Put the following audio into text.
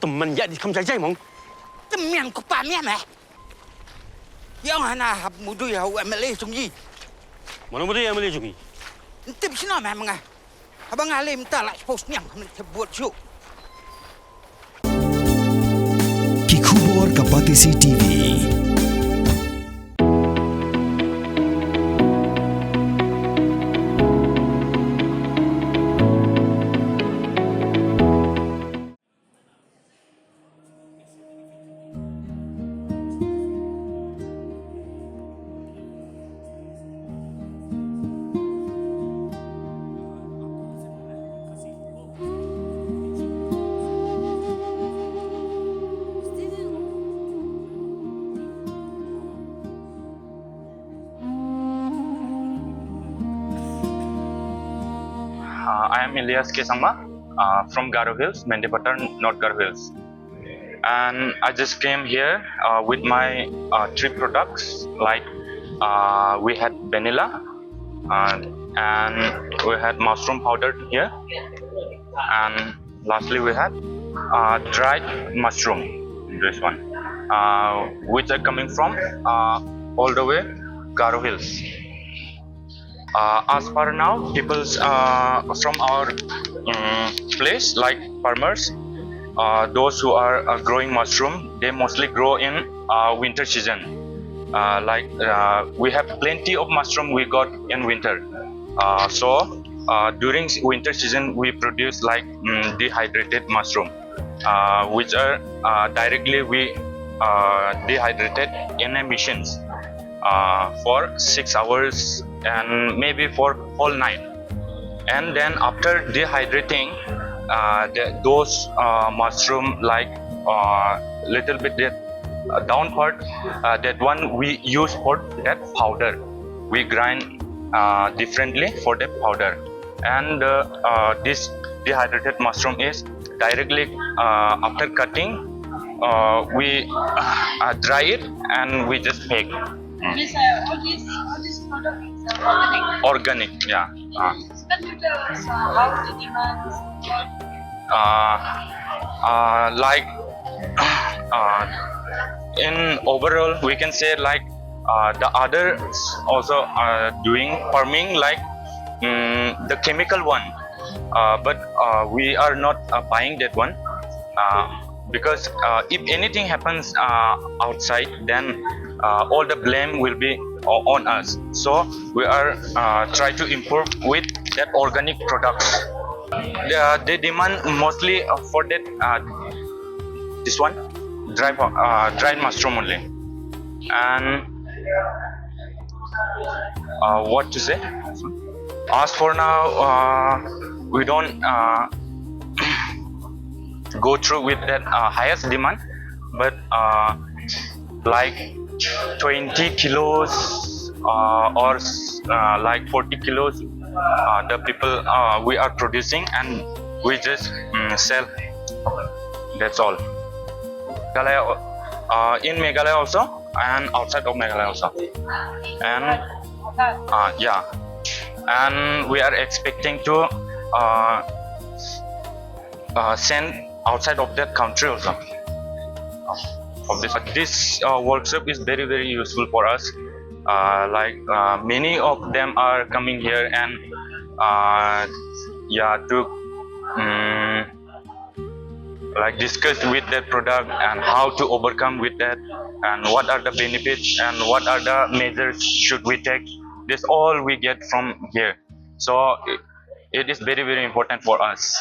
teman ya di kamsa jai mong. Temen ko pa mian yang hana hab mudu ya wa mele sungi. Mana muda yang boleh jungi? Tip sino memang abang alim tak lah post nyang buat show. Kikubor Kapatisi TV. I am Ilyas K. Sangma from Garo Hills, Mendipatar, North Garo Hills. And I just came here with my 3 products, like we had vanilla and we had mushroom powder here, and lastly we had dried mushroom, this one, which are coming from all the way Garo Hills. As per now, people from our place, like farmers, those who are growing mushroom, they mostly grow in winter season. We have plenty of mushroom we got in winter. So during winter season, we produce like dehydrated mushroom, which are directly we dehydrated in a machines for 6 hours and maybe for whole night, and then after dehydrating those mushroom, like little bit down part, that one we use for that powder. We grind differently for that powder, and this dehydrated mushroom is directly after cutting we dry it and we just bake. All this product is organic. Organic, yeah. Can you tell us how the demand is? In overall, we can say like the others also are doing farming like the chemical one, but we are not buying that one because if anything happens outside, then all the blame will be on us. So we are try to improve with that organic products. They demand mostly for that this one dried mushroom only. And what to say? As for now, we don't go through with that highest demand, but like 20 kilos or like 40 kilos the people we are producing, and we just sell. That's all. In Meghalaya also, and outside of Meghalaya also, and yeah, and we are expecting to send outside of that country also. Of this workshop is very useful for us. Many of them are coming here and to discuss with that product and how to overcome with that, and what are the benefits and what are the measures should we take. This all we get from here, so it is very important for us.